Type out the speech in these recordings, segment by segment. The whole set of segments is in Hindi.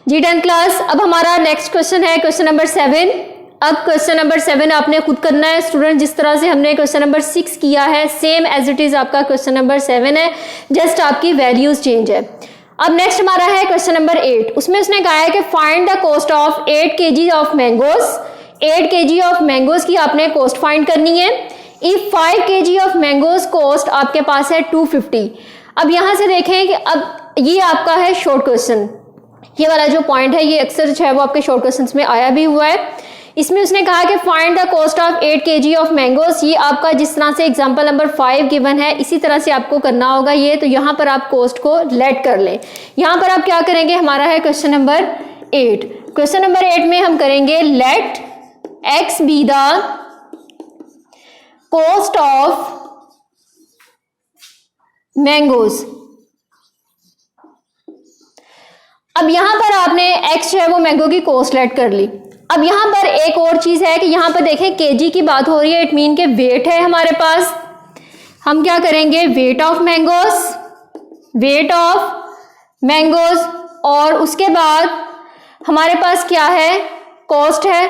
जी 10th क्लास। अब हमारा नेक्स्ट क्वेश्चन है क्वेश्चन नंबर 7। अब क्वेश्चन नंबर 7 आपने खुद करना है स्टूडेंट, जिस तरह से हमने क्वेश्चन नंबर 6 किया है सेम एज इट इज आपका क्वेश्चन नंबर 7 है, जस्ट आपकी वैल्यूज चेंज है। अब नेक्स्ट हमारा है क्वेश्चन नंबर 8। उसमें उसने कहा है कि find the cost of 8 kg of mangoes. 8 kg of mangoes की आपने कॉस्ट फाइंड करनी है। If 5 kg of mangoes cost आपके पास है 250। अब यहां से देखें कि अब ये आपका है शॉर्ट क्वेश्चन, ये वाला जो पॉइंट है ये अक्सर जो है वो आपके शॉर्ट क्वेश्चंस में आया भी हुआ है। इसमें उसने कहा कि find the cost of 8 kg of mangoes. ये आपका जिस तरह से एग्जांपल नंबर 5 गिवन है इसी तरह से आपको करना होगा ये। तो यहाँ पर आप कॉस्ट को लेट कर लें। यहाँ पर आप क्या करेंगे, हमारा है क्वेश्चन नंबर 8। क्वेश्चन नंबर 8 में हम करेंगे let x be the cost of mangoes. अब यहां पर आपने x जो है वो मैंगो की कॉस्ट लेट कर ली। अब यहां पर एक और चीज है कि यहां पर देखें केजी की बात हो रही है, इट मीन के वेट है हमारे पास। हम क्या करेंगे, वेट ऑफ मैंगोज, और उसके बाद हमारे पास क्या है, कॉस्ट है।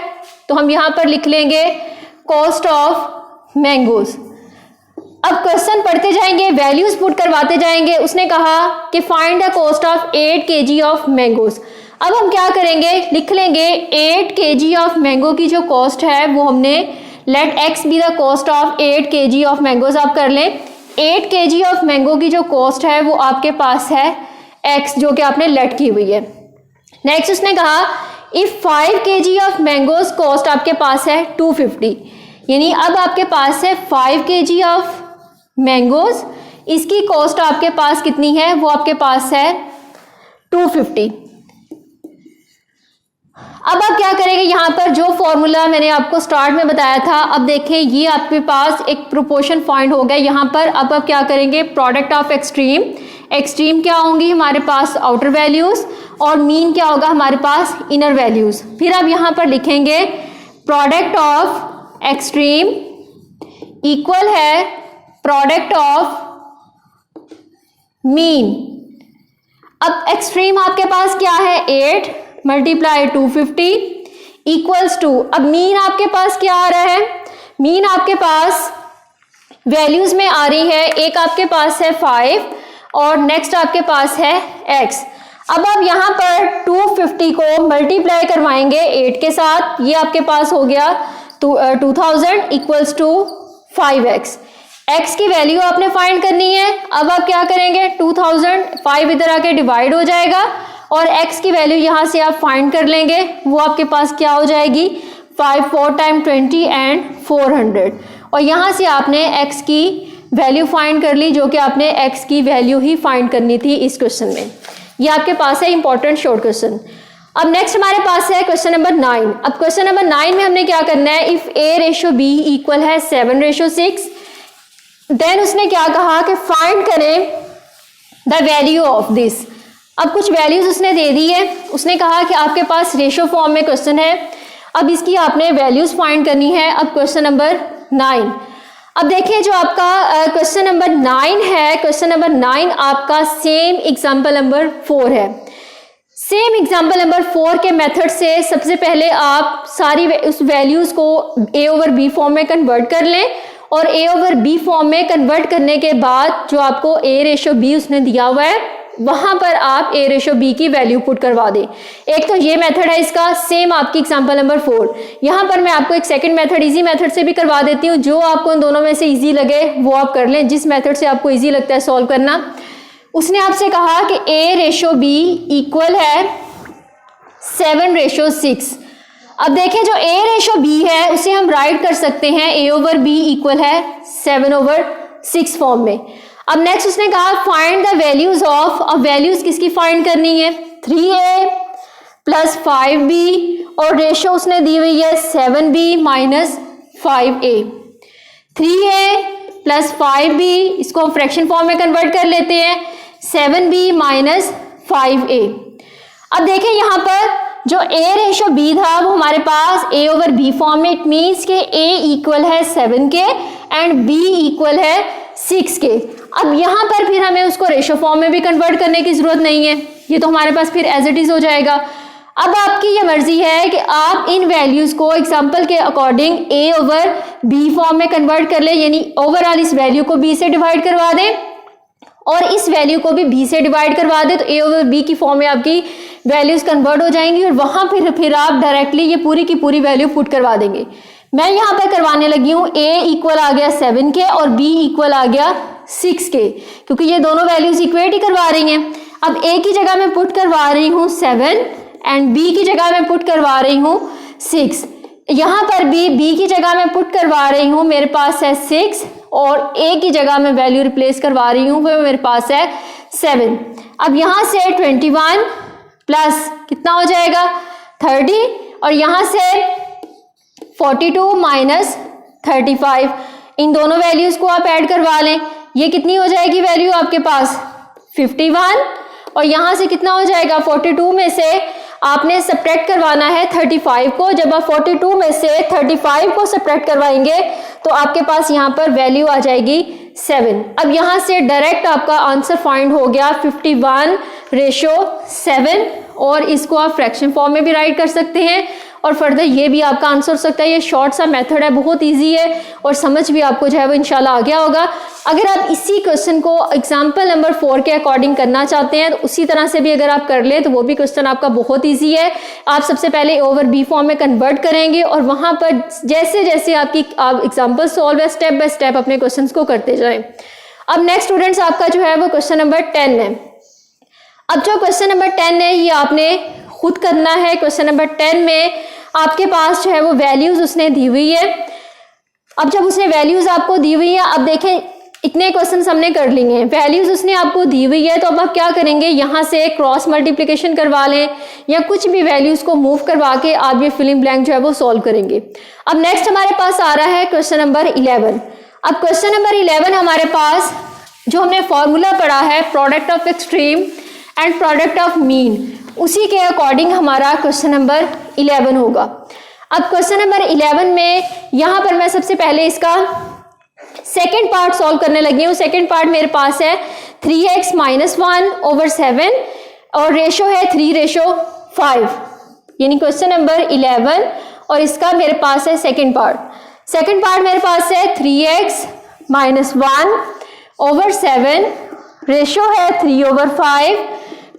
तो हम यहां पर लिख लेंगे कॉस्ट ऑफ मैंगोज। अब क्वेश्चन पढ़ते जाएंगे, वैल्यूज पुट करवाते जाएंगे। उसने कहा कि find the cost of 8 kg of mangoes. अब हम क्या करेंगे, लिख लेंगे 8 kg ऑफ मैंगो की जो कॉस्ट है वो हमने let x be the cost of 8 kg of mangoes. आप कर लें 8 kg ऑफ मैंगो की जो कॉस्ट है वो आपके पास है x, जो कि आपने लेट की हुई है। नेक्स्ट उसने कहा if 5 kg of mangoes cost आपके पास है 250, यानी अब आपके पास है 5 kg ऑफ मैंगोज, इसकी कॉस्ट आपके पास कितनी है, वो आपके पास है 250। अब आप क्या करेंगे, यहां पर जो फॉर्मूला मैंने आपको स्टार्ट में बताया था, अब देखें ये आपके पास एक प्रोपोर्शन फाइंड हो गया यहां पर। अब आप क्या करेंगे, प्रोडक्ट ऑफ एक्सट्रीम क्या होंगी हमारे पास आउटर वैल्यूज, और मीन क्या होगा हमारे पास इनर वैल्यूज। फिर आप यहां पर लिखेंगे प्रोडक्ट ऑफ एक्सट्रीम इक्वल है प्रोडक्ट ऑफ मीन। अब एक्सट्रीम आपके पास क्या है 8 मल्टीप्लाई 250 इक्वल्स टू, अब मीन आपके पास क्या आ रहा है, मीन आपके पास वैल्यूज में आ रही है, एक आपके पास है 5 और नेक्स्ट आपके पास है x। अब आप यहां पर 250 को मल्टीप्लाई करवाएंगे 8 के साथ, ये आपके पास हो गया 2000 इक्वल्स टू 5x। x की वैल्यू आपने फाइंड करनी है। अब आप क्या करेंगे, 2000 5 इधर आके डिवाइड हो जाएगा और x की वैल्यू यहां से आप फाइंड कर लेंगे, वो आपके पास क्या हो जाएगी 5 4 टाइम 20 एंड 400। और यहां से आपने x की वैल्यू फाइंड कर ली, जो कि आपने x की वैल्यू ही फाइंड करनी थी इस क्वेश्चन में। ये आपके पास है इंपॉर्टेंट शॉर्ट क्वेश्चन। अब नेक्स्ट हमारे पास है क्वेश्चन नंबर 9। अब क्वेश्चन नंबर 9 में हमने क्या करना है, इफ a/b इक्वल है 7/6, देन उसने क्या कहा कि फाइंड करें द वैल्यू ऑफ दिस। अब कुछ वैल्यूज उसने दे दी है, उसने कहा कि आपके पास रेशो फॉर्म में क्वेश्चन है, अब इसकी आपने वैल्यूज फाइंड करनी है। अब क्वेश्चन नंबर 9, अब देखिए जो आपका क्वेश्चन नंबर 9 है, क्वेश्चन नंबर 9 आपका सेम एग्जाम्पल नंबर 4 है। सेम एग्जाम्पल नंबर 4 के मेथड से सबसे पहले आप सारी उस वैल्यूज को a/b फॉर्म में कन्वर्ट कर लें, और a/b फॉर्म में कन्वर्ट करने के बाद जो आपको a/b उसने दिया हुआ है वहां पर आप a/b की वैल्यू पुट करवा दें। एक तो ये मेथड है इसका, सेम आपकी एग्जांपल नंबर 4। यहां पर मैं आपको एक सेकंड मेथड इजी मेथड से भी करवा देती हूँ, जो आपको इन दोनों में से इजी लगे वो आप कर लें, जिस मेथड से आपको इजी लगता है सॉल्व करना। उसने आपसे कहा कि a/b इक्वल है 7/6। अब देखें जो a/b है उसे हम राइट कर सकते हैं a/b इक्वल है 7/6 फॉर्म में। अब नेक्स्ट उसने कहा फाइंड द वैल्यूज ऑफ, अब वैल्यूज किसकी फाइंड करनी है 3a प्लस 5b, और रेशो उसने दी हुई है 7b minus 5a। 3a plus 5b, इसको हम फ्रैक्शन फॉर्म में कन्वर्ट कर लेते हैं, 7b माइनस 5a। अब देखें यहाँ पर जो a/b था वो हमारे पास a/b फॉर्म में, इट मीन्स के a इक्वल है 7 के एंड b इक्वल है 6 के। अब यहाँ पर फिर हमें उसको रेशो फॉर्म में भी कन्वर्ट करने की जरूरत नहीं है, ये तो हमारे पास फिर एज इट इज हो जाएगा। अब आपकी ये मर्जी है कि आप इन वैल्यूज को एग्जांपल के according a over b form में कन्वर्ट कर लें, यानी ओवरऑल इस वैल्यू को b से डिवाइड करवा दें और इस वैल्यू को भी b से डिवाइड करवा दें, तो a ओवर b की फॉर्म में आपकी वैल्यूज कन्वर्ट हो जाएंगी और वहां फिर आप डायरेक्टली ये पूरी की पूरी वैल्यू पुट करवा देंगे। मैं यहाँ पे करवाने लगी हूँ a इक्वल आ गया 7 के और b इक्वल आ गया 6 के, क्योंकि ये दोनों वैल्यूज इक्वेट ही करवा रही हैं। अब a की जगह मैं पुट करवा रही हूँ 7 एंड b की जगह मैं पुट करवा रही हूँ 6। यहाँ पर b की जगह मैं पुट करवा रही हूँ, मेरे पास है 6 और a की जगह मैं वैल्यू रिप्लेस करवा रही हूँ, वो मेरे पास है 7। अब यहाँ से 21 प्लस कितना हो जाएगा 30 और यहाँ से 42 माइनस 35, इन दोनों वैल्यूज को आप ऐड करवा लें, ये कितनी हो जाएगी वैल्यू आपके पास 51 और यहाँ से कितना हो जाएगा 42 में से आपने सब्ट्रैक्ट करवाना है 35 को। जब आप 42 में से 35 को सब्ट्रैक्ट करवाएंगे तो आपके पास यहाँ पर वैल्यू आ जाएगी 7। अब यहाँ से डायरेक्ट आपका आंसर फाइंड हो गया 51:7 और इसको आप फ्रैक्शन फॉर्म में भी राइट कर सकते हैं और फर्दर ये भी आपका आंसर हो सकता है। ये शॉर्ट सा मेथड है, बहुत इजी है और समझ भी आपको जो है वो इंशाल्लाह आ गया होगा। अगर आप इसी क्वेश्चन को एग्जाम्पल नंबर 4 के अकॉर्डिंग करना चाहते हैं तो उसी तरह से भी अगर आप कर ले तो वो भी क्वेश्चन आपका बहुत ईजी है। आप सबसे पहले ओवर बी फॉर्म में कन्वर्ट करेंगे और वहां पर जैसे जैसे आप एग्जाम्पल सॉल्व है स्टेप बाय स्टेप अपने क्वेश्चन को करते जाएं। अब नेक्स्ट स्टूडेंट्स आपका जो है वो क्वेश्चन नंबर 10 है। अब जो क्वेश्चन नंबर 10 है ये आपने खुद करना है। क्वेश्चन नंबर 10 में आपके पास जो है वो वैल्यूज उसने दी हुई है। अब जब उसने वैल्यूज आपको दी हुई है, अब देखें इतने क्वेश्चन हमने कर लिए हैं, वैल्यूज उसने आपको दी हुई है, तो अब आप क्या करेंगे यहाँ से क्रॉस मल्टीप्लिकेशन करवा लें या कुछ भी वैल्यूज को मूव करवा के आप ये फिलिंग ब्लैंक जो है वो सॉल्व करेंगे। अब नेक्स्ट हमारे पास आ रहा है क्वेश्चन नंबर 11। अब क्वेश्चन नंबर 11 हमारे पास जो हमने फॉर्मूला पढ़ा है product of extreme and product of mean, उसी के अकॉर्डिंग हमारा क्वेश्चन नंबर 11 होगा। अब क्वेश्चन नंबर 11 में यहाँ पर मैं सबसे पहले इसका सेकेंड पार्ट सॉल्व करने लगी हूँ। सेकेंड पार्ट मेरे पास है 3x - 1/7 और रेशो है 3:5, यानी क्वेश्चन नंबर 11 और इसका मेरे पास है सेकेंड पार्ट। सेकेंड पार्ट मेरे पास है 3x - 1/7, रेशो है 3/5,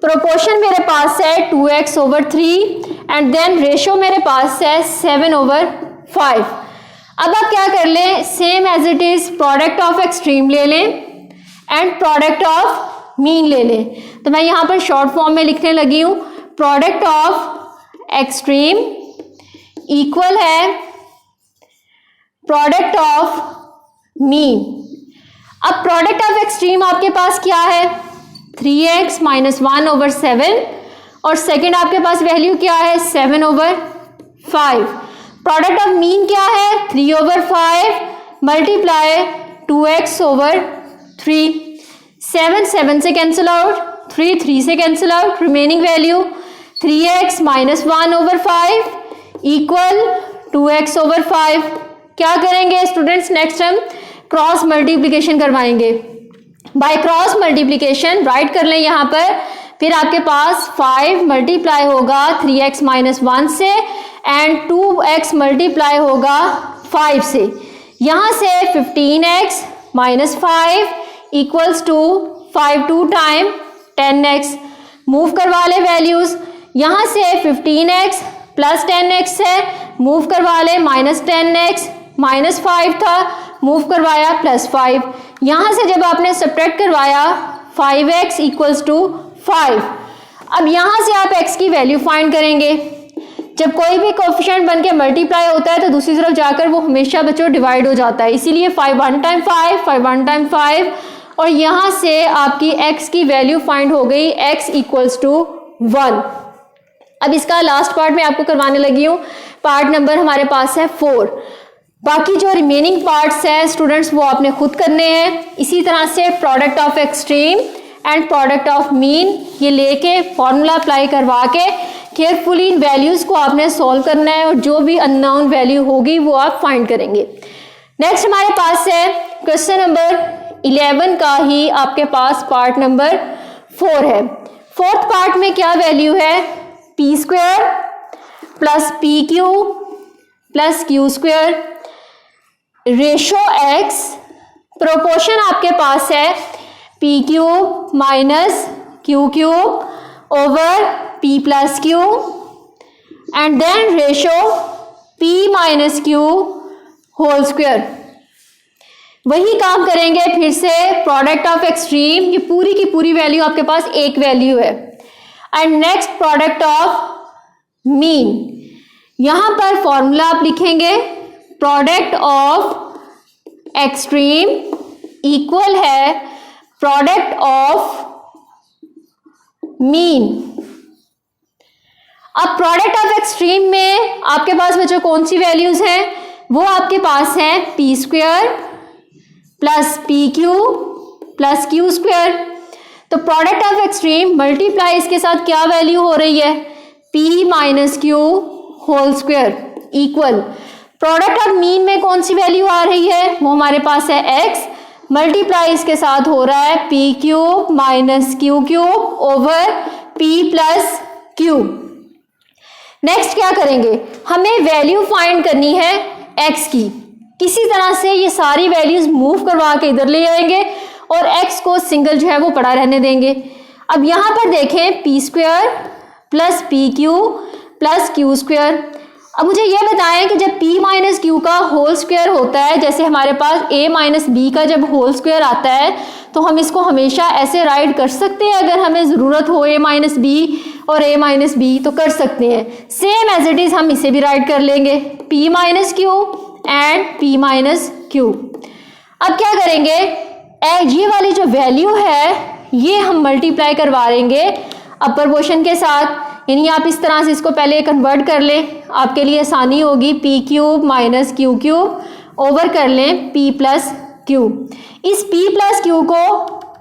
प्रोपोर्शन मेरे पास है 2x/3 एंड देन रेशो मेरे पास है 7/5। अब आप क्या कर लें, same as it is product of extreme ले लें एंड प्रोडक्ट ऑफ मीन ले लें। तो मैं यहाँ पर शॉर्ट फॉर्म में लिखने लगी हूँ, प्रोडक्ट ऑफ एक्सट्रीम इक्वल है प्रोडक्ट ऑफ मीन। अब प्रोडक्ट ऑफ एक्सट्रीम आपके पास क्या है 3x - 1/7 और सेकंड आपके पास वैल्यू क्या है 7/5। प्रोडक्ट ऑफ मीन क्या है 3/5 मल्टीप्लाई 2x/3। 7 से कैंसिल आउट, 3 से cancel out, remaining value 3x - 1/5 equal 2x/5। क्या करेंगे स्टूडेंट्स, नेक्स्ट हम क्रॉस मल्टीप्लीकेशन करवाएंगे। बाय क्रॉस मल्टीप्लीकेशन राइट कर लें यहाँ पर, फिर आपके पास 5 मल्टीप्लाई होगा 3x - 1 से एंड 2x मल्टीप्लाई होगा 5 से। यहाँ से 15x - 5 equals to 5 2 time 10x। Move करवा ले वैल्यूज, यहाँ से 15x प्लस 10x है, मूव करवा ले -10x, -5 था, मूव करवाया +5। यहाँ से जब आपने सब्ट्रैक्ट करवाया 5x इक्वल्स टू 5। अब यहाँ से आप x की वैल्यू फाइंड करेंगे। जब कोई भी कोएफिशिएंट बन के मल्टीप्लाई होता है तो दूसरी तरफ जाकर वो हमेशा बच्चों डिवाइड हो जाता है, इसीलिए 5 1 टाइम 5, 5 1 टाइम 5 और यहाँ से आपकी x की वैल्यू फाइंड हो गई x इक्वल्स टू 1। अब इसका लास्ट पार्ट में आपको करवाने लगी हूँ, पार्ट नंबर हमारे पास है 4। बाकी जो रिमेनिंग पार्ट्स हैं स्टूडेंट्स वो आपने खुद करने हैं। इसी तरह से product of extreme and product of mean ये लेके फॉर्मूला अप्लाई करवा के केयरफुली इन वैल्यूज को आपने सॉल्व करना है और जो भी अननोन वैल्यू होगी वो आप फाइंड करेंगे। नेक्स्ट हमारे पास है क्वेश्चन नंबर 11 का ही आपके पास पार्ट नंबर 4 है। फोर्थ पार्ट में क्या वैल्यू है P square plus P Q plus Q square ratio X, proportion आपके पास है P cube minus Q cube over P plus Q and then ratio P minus Q whole square. वही काम करेंगे फिर से, प्रोडक्ट ऑफ एक्सट्रीम, ये पूरी की पूरी वैल्यू आपके पास एक वैल्यू है। And next product of mean, यहां पर फॉर्मूला आप लिखेंगे प्रोडक्ट ऑफ एक्सट्रीम इक्वल है प्रोडक्ट ऑफ मीन। अब प्रोडक्ट ऑफ एक्सट्रीम में आपके पास बच्चों कौन सी वैल्यूज हैं, वो आपके पास है P square plus P Q plus Q square. तो प्रोडक्ट ऑफ एक्सट्रीम मल्टीप्लाई इसके साथ क्या वैल्यू हो रही है, P minus Q whole square equal product of mean में कौन सी वैल्यू आ रही है, वो हमारे पास है एक्स, मल्टीप्लाई इसके साथ हो रहा है P cube minus Q cube over P plus Q. Next क्या करेंगे, हमें वैल्यू फाइंड करनी है एक्स की। किसी तरह से ये सारी वैल्यूज मूव करवा के इधर ले आएंगे और एक्स को सिंगल जो है वो पड़ा रहने देंगे। अब यहां पर देखें P square plus P Q plus Q square. अब मुझे ये बताएं कि जब p माइनस क्यू का होल स्क्वायर होता है, जैसे हमारे पास a माइनस बी का जब होल स्क्वायर आता है तो हम इसको हमेशा ऐसे राइट कर सकते हैं, अगर हमें ज़रूरत हो a माइनस बी और a माइनस बी तो कर सकते हैं। सेम एज इट इज़ हम इसे भी राइट कर लेंगे p minus Q and p minus Q. अब क्या करेंगे, ये वाली जो वैल्यू है ये हम मल्टीप्लाई करवा देंगे अपर पोर्शन के साथ, यानी आप इस तरह से इसको पहले कन्वर्ट कर लें, आपके लिए आसानी होगी। P cube minus Q cube over कर लें पी प्लस क्यू। इस पी प्लस क्यू को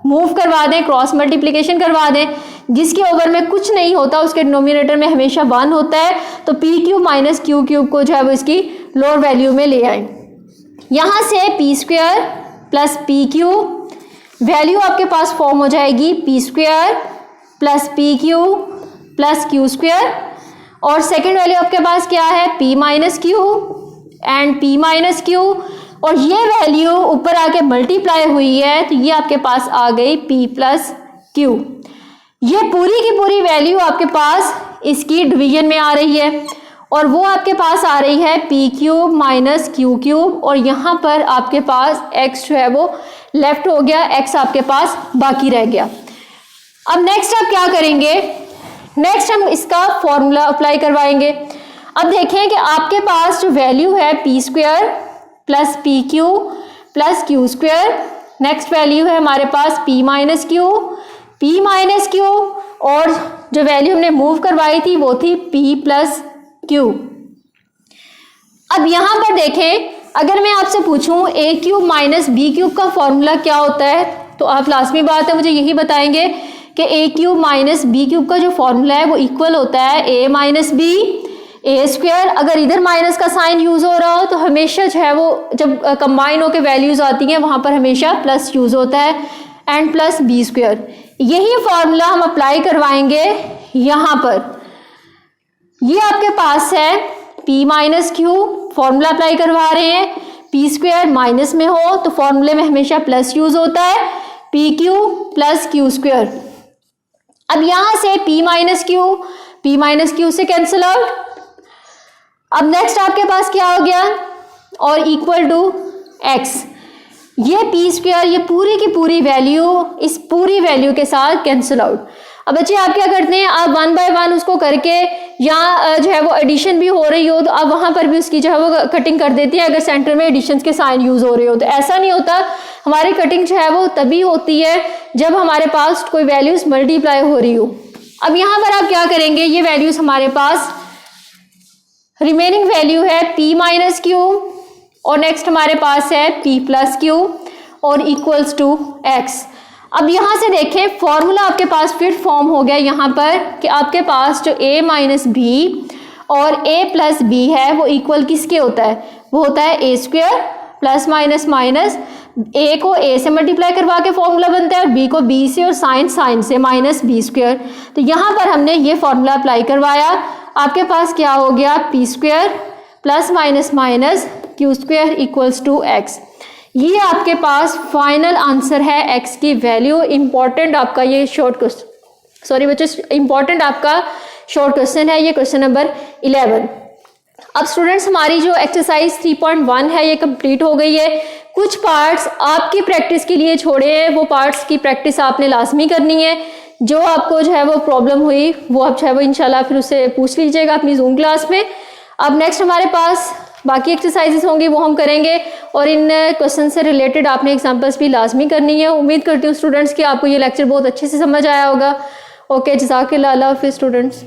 मूव करवा दें, क्रॉस मल्टीप्लिकेशन करवा दें, जिसके ओवर में कुछ नहीं होता उसके डिनोमिनेटर में हमेशा 1 होता है। तो P cube minus Q cube को जो है वो इसकी लोअर वैल्यू में ले आए। यहाँ से P square plus P Q value आपके पास फॉर्म हो जाएगी P square plus P Q plus Q square, और सेकेंड वैल्यू आपके पास क्या है p minus Q and p minus Q, और ये वैल्यू ऊपर आके मल्टीप्लाई हुई है तो ये आपके पास आ गई p प्लस क्यू। ये पूरी की पूरी वैल्यू आपके पास इसकी डिवीजन में आ रही है और वो आपके पास आ रही है P cube minus Q cube, और यहाँ पर आपके पास x जो है वो लेफ्ट हो गया, x आपके पास बाकी रह गया। अब नेक्स्ट आप क्या करेंगे, नेक्स्ट हम इसका फॉर्मूला अप्लाई करवाएंगे। अब देखें कि आपके पास जो वैल्यू है P square plus P Q plus Q square, next value है हमारे पास p माइनस क्यू, और जो वैल्यू हमने मूव करवाई थी वो थी p प्लस क्यू। अब यहाँ पर देखें, अगर मैं आपसे पूछूं a cube minus B cube का फॉर्मूला क्या होता है, तो आप लाजमी बात है मुझे यही बताएंगे कि a cube minus B cube का जो फॉर्मूला है वो इक्वल होता है a minus B A square. अगर इधर माइनस का साइन यूज हो रहा हो तो हमेशा जो है वो जब कंबाइन होकर वैल्यूज आती हैं वहां पर हमेशा प्लस यूज होता है, एंड प्लस बी स्क्वायर। यही फॉर्मूला हम अप्लाई करवाएंगे यहाँ पर। ये आपके पास है p minus Q, formula apply करवा रहे हैं, p स्क्वायर माइनस में हो तो फॉर्मूले में हमेशा प्लस यूज होता है, P Q plus Q square. अब यहां से p माइनस क्यू से कैंसिल आउट। अब नेक्स्ट आपके पास क्या हो गया, और इक्वल टू x। ये p स्क्वायर, ये पूरी की पूरी वैल्यू इस पूरी वैल्यू के साथ कैंसिल आउट। अब बच्चे आप क्या करते हैं, आप 1 बाय 1 उसको करके, या जो है वो एडिशन भी हो रही हो तो आप वहां पर भी उसकी जो है वो कटिंग कर देती है अगर सेंटर में एडिशन के साइन यूज हो रहे हो। तो ऐसा नहीं होता, हमारी कटिंग जो है वो तभी होती है जब हमारे पास कोई वैल्यूज मल्टीप्लाई हो रही हो। अब यहाँ पर आप क्या करेंगे, ये वैल्यूज हमारे पास रिमेनिंग वैल्यू है p माइनस क्यू, और नेक्स्ट हमारे पास है p प्लस क्यू और इक्वल्स टू x। अब यहाँ से देखें, फॉर्मूला आपके पास फिर फॉर्म हो गया यहाँ पर कि आपके पास जो a माइनस बी और a प्लस बी है वो इक्वल किसके होता है, वो होता है a square plus minus minus a को ए से मल्टीप्लाई करवा के फॉर्मूला बनता है, बी को बी से और साइन से माइनस बी स्क्वायर। तो यहाँ पर हमने ये फॉर्मूला अप्लाई करवाया, आपके पास क्या हो गया, P square plus minus minus Q square equals to X. ये आपके पास फाइनल आंसर है एक्स की वैल्यू। इंपॉर्टेंट आपका ये शॉर्ट क्वेश्चन, सॉरी बच्चों, इंपॉर्टेंट आपका शॉर्ट क्वेश्चन है ये, क्वेश्चन नंबर 11। अब स्टूडेंट्स हमारी जो एक्सरसाइज 3.1 है ये कंप्लीट हो गई है। कुछ पार्ट्स आपकी प्रैक्टिस के लिए छोड़े हैं, वो पार्ट्स की प्रैक्टिस आपने लाजमी करनी है। जो आपको जो है वो प्रॉब्लम हुई वो आप जो है वो इंशाल्लाह फिर उससे पूछ लीजिएगा अपनी जूम क्लास में। अब नेक्स्ट हमारे पास बाकी एक्सरसाइजेस होंगी वो हम करेंगे, और इन क्वेश्चन से रिलेटेड आपने एग्जांपल्स भी लाजमी करनी है। उम्मीद करती हूँ स्टूडेंट्स कि आपको ये लेक्चर बहुत अच्छे से समझ आया होगा। ओके, जज़ाकल्लाह, अल्लाह हाफ़िज़ स्टूडेंट्स।